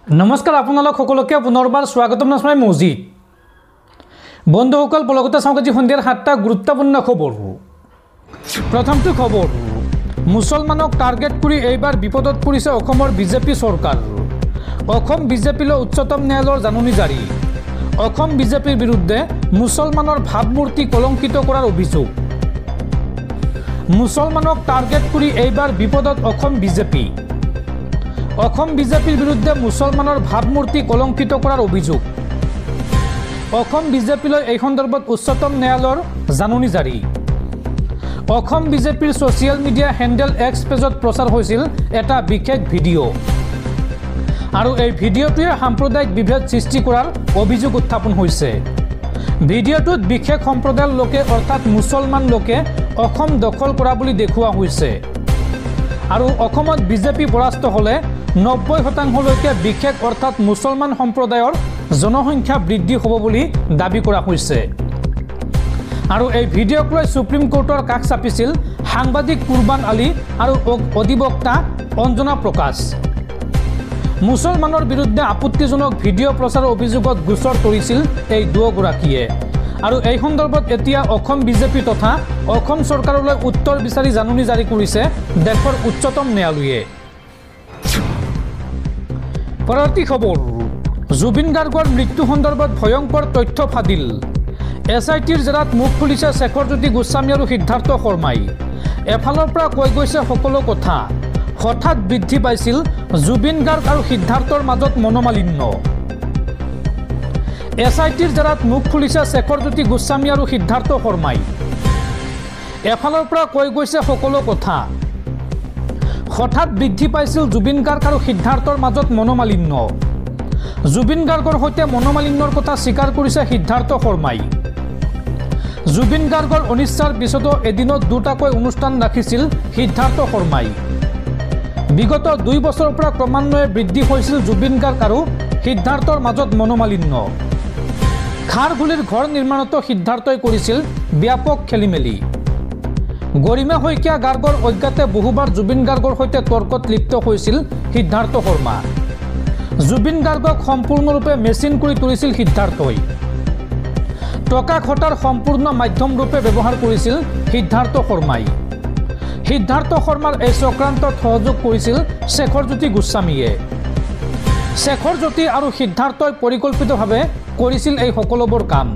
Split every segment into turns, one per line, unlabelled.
নমস্কাৰ আপোনালোক সকলোকে পুনৰবাৰ স্বাগতম জনাই মজিদ বন্ধুসকল পলকতে চাওক আজি সন্ধিয়াৰ 7টা গুৰুত্বপূৰ্ণ খবৰ। প্ৰথমটো খবৰ, মুছলমানক টাৰ্গেট কৰি এইবাৰ বিপদত পৰিছে অসমৰ বিজেপি চৰকাৰ। অসম বিজেপিলৈ উচ্চতম ন্যায়ালয়ৰ জাননী জাৰি। অসম বিজেপিৰ বিৰুদ্ধে মুছলমানৰ ভাৱমূৰ্তি কলংকিত কৰাৰ অভিযোগ। মুছলমানক টাৰ্গেট কৰি এইবাৰ বিপদত অসম বিজেপি। অসম বিজেপিৰ বিৰুদ্ধে মুছলমানৰ ভাৱমূৰ্তি কলংকিত কৰাৰ অভিযোগ। অসম বিজেপিলৈ এই সন্দৰ্ভত উচ্চতম ন্যায়ালয়ৰ জাননী জাৰি। অসম বিজেপিৰ ছ'চিয়েল মিডিয়া হেণ্ডেল এক্স পেজত প্ৰচাৰ হৈছিল এটা বিশেষ ভিডিঅ'। আৰু এই ভিডিঅ'টোৱে সাম্প্ৰদায়িক বিভেদ সৃষ্টি কৰাৰ অভিযোগ উত্থাপন হৈছে। ভিডিঅ'টোত বিশেষ সম্প্ৰদায়ৰ লোকে অৰ্থাৎ মুছলমান লোকে অসম দখল কৰা বুলি দেখুওৱা হৈছে। আৰু অসমত বিজেপি পৰাস্ত হ'লে 90% বিশেষ অৰ্থাৎ মুছলমান সম্প্ৰদায়ৰ জনসংখ্যা বৃদ্ধি হ'ব বুলি দাবী কৰা হৈছে। আৰু এই ভিডিঅ'ক লৈ সুপ্ৰিম কোৰ্টৰ কাষ চাপিছিল সাংবাদিক কুৰবান আলী আৰু অধিবক্তা অঞ্জনা প্ৰকাশ। মুছলমানৰ বিৰুদ্ধে আপত্তিজনক ভিডিঅ' প্ৰচাৰৰ অভিযোগত গোচৰ তৰিছিল এই দুয়োগৰাকীয়ে। আৰু এই সন্দৰ্ভত এতিয়া অসম বিজেপি তথা অসম চৰকাৰলৈ উত্তৰ বিচাৰি জাননী জাৰি কৰিছে দেশৰ উচ্চতম ন্যায়ালয়ে। পৰৱৰ্তী খবৰ, জুবিন গাৰ্গৰ মৃত্যু সন্দৰ্ভত ভয়ংকৰ তথ্য ফাদিল। SITৰ জেৰাত মুখ খুলিছে শেখৰজ্যোতি গোস্বামী আৰু সিদ্ধাৰ্থ শৰ্মাই। এফালৰ পৰা কৈ গৈছে সকলো কথা। হঠাৎ বৃদ্ধি পাইছিল জুবিন গাৰ্গ আৰু সিদ্ধাৰ্থৰ মাজত মনোমালিন্য। SITৰ জেৰাত মুখ খুলিছে শেখৰজ্যোতি গোস্বামী আৰু সিদ্ধাৰ্থ শৰ্মাই। এফালৰ পৰা কৈ গৈছে সকলো কথা। হঠাৎ বৃদ্ধি পাইছিল জুবিন গাৰ্গ আৰু সিদ্ধাৰ্থৰ মাজত মনোমালিন্য। জুবিন গাৰ্গৰ সৈতে মনোমালিন্যৰ কথা স্বীকাৰ কৰিছে সিদ্ধাৰ্থ শৰ্মাই। জুবিন গাৰ্গৰ অনিচ্ছাৰ পিছতো এদিনত দুটাকৈ অনুষ্ঠান ৰাখিছিল সিদ্ধাৰ্থ শৰ্মাই। বিগত 2 বছৰৰ পৰা ক্ৰমান্বয়ে বৃদ্ধি হৈছিল জুবিন গাৰ্গ আৰু সিদ্ধাৰ্থৰ মাজত মনোমালিন্য। খাৰঘুলিৰ ঘৰ নিৰ্মাণতো সিদ্ধাৰ্থই কৰিছিল ব্যাপক খেলিমেলি। গৰিমা শইকীয়া গাৰ্গৰ অজ্ঞাতে বহুবাৰ জুবিন গাৰ্গৰ সৈতে তৰ্কত লিপ্ত হৈছিল সিদ্ধাৰ্থ শৰ্মা। জুবিন গাৰ্গক সম্পূৰ্ণৰূপে মেচিন কৰি তুলিছিল সিদ্ধাৰ্থই। টকা ঘটাৰ সম্পূৰ্ণ মাধ্যমৰূপে ব্যৱহাৰ কৰিছিল সিদ্ধাৰ্থ শৰ্মাই। সিদ্ধাৰ্থ শৰ্মাৰ এই চক্ৰান্তত সহযোগ কৰিছিল শেখৰজ্যোতি গোস্বামীয়ে। শেখৰজ্যোতি আৰু সিদ্ধাৰ্থই পৰিকল্পিতভাৱে কৰিছিল এই সকলোবোৰ কাম।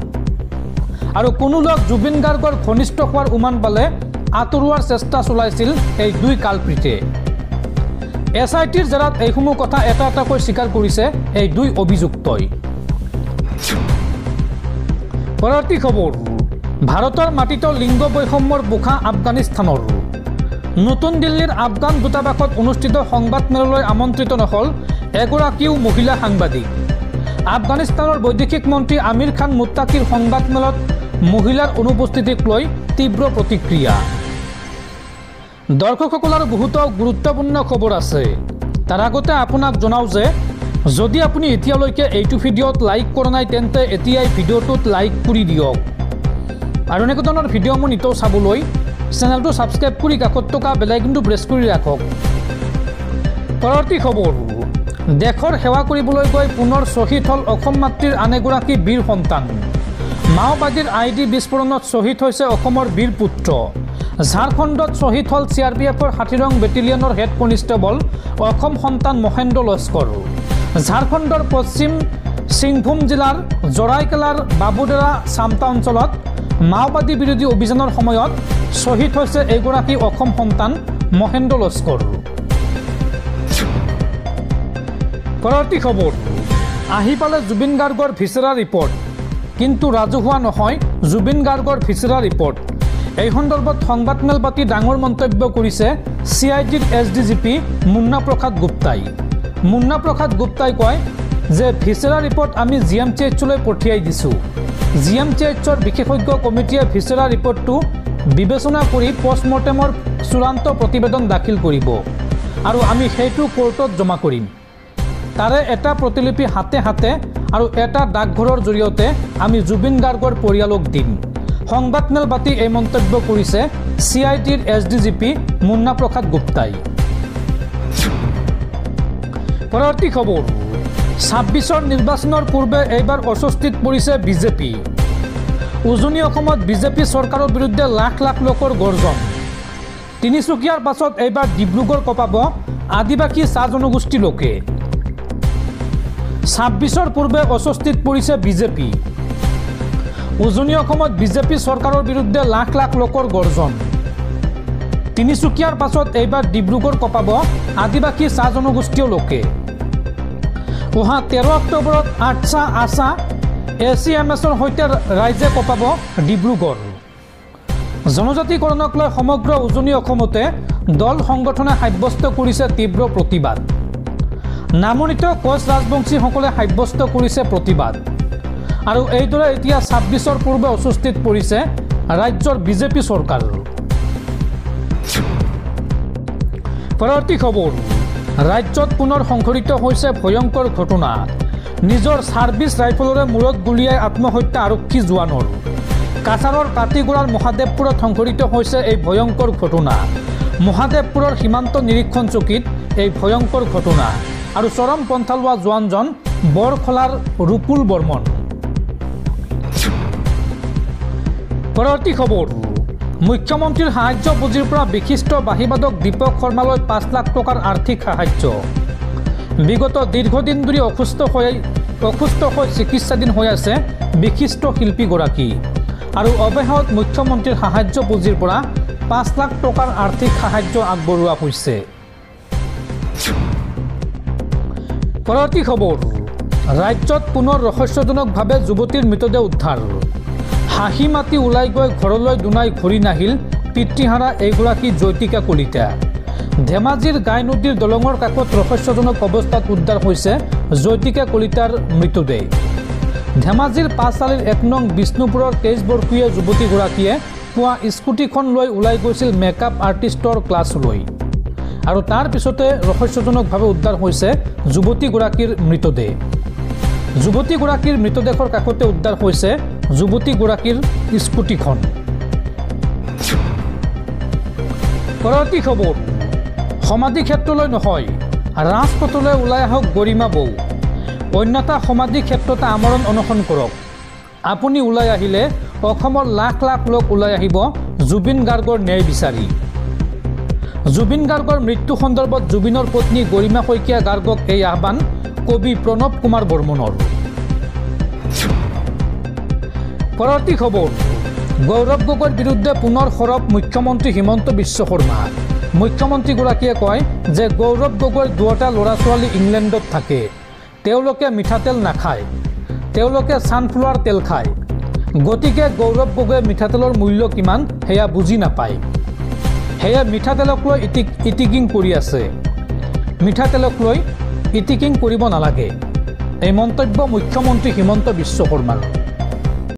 আৰু কোনো লোক জুবিন গাৰ্গৰ ঘনিষ্ঠ হোৱাৰ উমান পালে আঁতৰোৱাৰ চেষ্টা চলাইছিল এই দুই কালপ্ৰীতে। SITৰ জেৰাত এইসমূহ কথা এটা এটাকৈ স্বীকাৰ কৰিছে এই দুই অভিযুক্তই। পৰৱৰ্তী খবৰ, ভাৰতৰ মাটিতো লিংগ বৈষম্যৰ বোখা আফগানিস্তানৰ। নতুন দিল্লীৰ আফগান দূতাবাসত অনুষ্ঠিত সংবাদমেললৈ আমন্ত্ৰিত নহ'ল এগৰাকীও মহিলা সাংবাদিক। আফগানিস্তানৰ বৈদেশিক মন্ত্ৰী আমিৰ খান মুত্তাকিৰ সংবাদমেলত মহিলাৰ অনুপস্থিতিক লৈ তীব্ৰ প্ৰতিক্ৰিয়া। দৰ্শকসকলৰ বহুতো গুৰুত্বপূৰ্ণ খবৰ আছে। তাৰ আগতে আপোনাক জনাওঁ যে যদি আপুনি এতিয়ালৈকে এইটো ভিডিঅ'ত লাইক কৰা নাই তেন্তে এতিয়াই ভিডিঅ'টোত লাইক কৰি দিয়ক। আৰু এনেকুৱা ধৰণৰ ভিডিঅ'সমূহ নিতৌ চাবলৈ চেনেলটো ছাবস্ক্ৰাইব কৰি কাষত থকা বেল আইকনটো প্ৰেছ কৰি ৰাখক। পৰৱৰ্তী খবৰ, দেশৰ সেৱা কৰিবলৈ গৈ পুনৰ শ্বহীদ হ'ল অসম মাতৃৰ আন এগৰাকী বীৰ সন্তান। মাওবাদীৰ ID বিস্ফোৰণত শ্বহীদ হৈছে অসমৰ বীৰ পুত্ৰ। ঝাৰখণ্ডত শ্বহীদ হ'ল CRPFৰ 60 নং বেটেলিয়নৰ হেড কনিষ্টেবল অসম সন্তান মহেন্দ্ৰ লস্কৰ। ঝাৰখণ্ডৰ পশ্চিম সিংভূম জিলাৰ জৰাইকেলাৰ বাবুদেৰা চামটা অঞ্চলত মাওবাদী বিৰোধী অভিযানৰ সময়ত শ্বহীদ হৈছে এইগৰাকী অসম সন্তান মহেন্দ্ৰ লস্কৰ। পৰৱৰ্তী খবৰ, আহি পালে জুবিন গাৰ্গৰ ভিছেৰা ৰিপৰ্ট। কিন্তু ৰাজহুৱা নহয় জুবিন গাৰ্গৰ ভিছেৰা ৰিপৰ্ট। এই সন্দৰ্ভত সংবাদমেল পাতি ডাঙৰ মন্তব্য কৰিছে CIDৰ SDGP মুন্না প্ৰসাদ গুপ্তাই। মুন্না প্ৰসাদ গুপ্তাই কয় যে ভিছেৰা ৰিপৰ্ট আমি GMCHলৈ পঠিয়াই দিছোঁ। GMCHৰ বিশেষজ্ঞ কমিটিয়ে ভিছেৰা ৰিপৰ্টটো বিবেচনা কৰি পষ্টমৰ্টেমৰ চূড়ান্ত প্ৰতিবেদন দাখিল কৰিব আৰু আমি সেইটো কোৰ্টত জমা কৰিম। তাৰে এটা প্ৰতিলিপি হাতে হাতে আৰু এটা ডাকঘৰৰ জৰিয়তে আমি জুবিন গাৰ্গৰ পৰিয়ালক দিম। সংবাদমেল পাতি এই মন্তব্য কৰিছে CIDৰ SDGP মুন্না প্ৰসাদ গুপ্তাই। পৰৱৰ্তী খবৰ, 26 নিৰ্বাচনৰ পূৰ্বে এইবাৰ অস্বস্তিত পৰিছে বিজেপি। উজনি অসমত বিজেপি চৰকাৰৰ বিৰুদ্ধে লাখ লাখ লোকৰ গৰ্জন। তিনিচুকীয়াৰ পাছত এইবাৰ ডিব্ৰুগড় কঁপাব আদিবাসী চাহ জনগোষ্ঠী লোকে। 26 পূৰ্বে অস্বস্তিত পৰিছে বিজেপি। উজনি অসমত বিজেপি চৰকাৰৰ বিৰুদ্ধে লাখ লাখ লোকৰ গৰ্জন। তিনিচুকীয়াৰ পাছত এইবাৰ ডিব্ৰুগড় কঁপাব আদিবাসী চাহ জনগোষ্ঠীয় লোকে। অহা 13 অক্টোবৰত আটছা আছা ACMSৰ সৈতে ৰাইজে কঁপাব ডিব্ৰুগড়। জনজাতিকৰণক লৈ সমগ্ৰ উজনি অসমতে দল সংগঠনে সাব্যস্ত কৰিছে তীব্ৰ প্ৰতিবাদ। নামনিত কোচ ৰাজবংশীসকলে সাব্যস্ত কৰিছে প্ৰতিবাদ। আৰু এইদৰে এতিয়া 26 পূৰ্বে অস্বস্তিত পৰিছে ৰাজ্যৰ বিজেপি চৰকাৰ। পৰৱৰ্তী খবৰ, ৰাজ্যত পুনৰ সংঘটিত হৈছে ভয়ংকৰ ঘটনা। নিজৰ ছাৰ্ভিচ ৰাইফলৰে মূৰত গুলীয়াই আত্মহত্যা আৰক্ষী জোৱানৰ। কাছাৰৰ কাটিগড়াৰ মহাদেৱপুৰত সংঘটিত হৈছে এই ভয়ংকৰ ঘটনা। মহাদেৱপুৰৰ সীমান্ত নিৰীক্ষণ চকীত এই ভয়ংকৰ ঘটনা। আৰু চৰম পন্থা লোৱা জোৱানজন বৰখলাৰ ৰূপুল বৰ্মন। পৰৱৰ্তী খবৰ, মুখ্যমন্ত্ৰীৰ সাহায্য পুঁজিৰ পৰা বিশিষ্ট বাঁহীবাদক দীপক শৰ্মালৈ 5 লাখ টকাৰ আৰ্থিক সাহায্য। বিগত দীৰ্ঘদিন ধৰি অসুস্থ হৈ চিকিৎসাধীন হৈ আছে বিশিষ্ট শিল্পীগৰাকী। আৰু অৱশেষত মুখ্যমন্ত্ৰীৰ সাহায্য পুঁজিৰ পৰা 5 লাখ টকাৰ আৰ্থিক সাহায্য আগবঢ়োৱা হৈছে। পৰৱৰ্তী খবৰ, ৰাজ্যত পুনৰ ৰহস্যজনকভাৱে যুৱতীৰ মৃতদেহ উদ্ধাৰ। হাঁহি মাতি ওলাই গৈ ঘৰলৈ দুনাই ঘূৰি নাহিল পিতৃহাৰা এইগৰাকী জ্যোতিকা কলিতা। ধেমাজিৰ গাই নদীৰ দলঙৰ কাষত ৰহস্যজনক অৱস্থাত উদ্ধাৰ হৈছে জ্যোতিকা কলিতাৰ মৃতদেহ। ধেমাজিৰ পাঁচআলিৰ 1 নং বিষ্ণুপুৰৰ 23 বৰ্ষীয় যুৱতীগৰাকীয়ে পুৱা স্কুটিখন লৈ ওলাই গৈছিল মেকআপ আৰ্টিষ্টৰ ক্লাছ লৈ। আৰু তাৰ পিছতে ৰহস্যজনকভাৱে উদ্ধাৰ হৈছে যুৱতীগৰাকীৰ মৃতদেহ। যুৱতীগৰাকীৰ মৃতদেহৰ কাষতে উদ্ধাৰ হৈছে যুৱতীগৰাকীৰ স্কুটিখন। পৰৱৰ্তী খবৰ, সমাধি ক্ষেত্ৰলৈ নহয় ৰাজপথলৈ ওলাই আহক গৰিমা বৌ। অন্যথা সমাধি ক্ষেত্ৰতে আমৰণ অনশন কৰক। আপুনি ওলাই আহিলে অসমৰ লাখ লাখ লোক ওলাই আহিব জুবিন গাৰ্গৰ ন্যায় বিচাৰি। জুবিন গাৰ্গৰ মৃত্যু সন্দৰ্ভত জুবিনৰ পত্নী গৰিমা শইকীয়া গাৰ্গক এই আহ্বান কবি প্ৰণৱ কুমাৰ বৰ্মনৰ। পৰৱৰ্তী খবৰ, গৌৰৱ গগৈৰ বিৰুদ্ধে পুনৰ সৰব মুখ্যমন্ত্ৰী হিমন্ত বিশ্ব শৰ্মা। মুখ্যমন্ত্ৰীগৰাকীয়ে কয় যে গৌৰৱ গগৈৰ 2টা ল'ৰা ছোৱালী ইংলেণ্ডত থাকে। তেওঁলোকে মিঠাতেল নাখায়, তেওঁলোকে ছানফ্লাৱাৰ তেল খায়। গতিকে গৌৰৱ গগৈয়ে মিঠাতেলৰ মূল্য কিমান সেয়া বুজি নাপায়। সেয়া মিঠাতেলক লৈ ইটিকিং কৰি আছে। মিঠাতেলক লৈ ইটিকিং কৰিব নালাগে। এই মন্তব্য মুখ্যমন্ত্ৰী হিমন্ত বিশ্ব শৰ্মাৰ।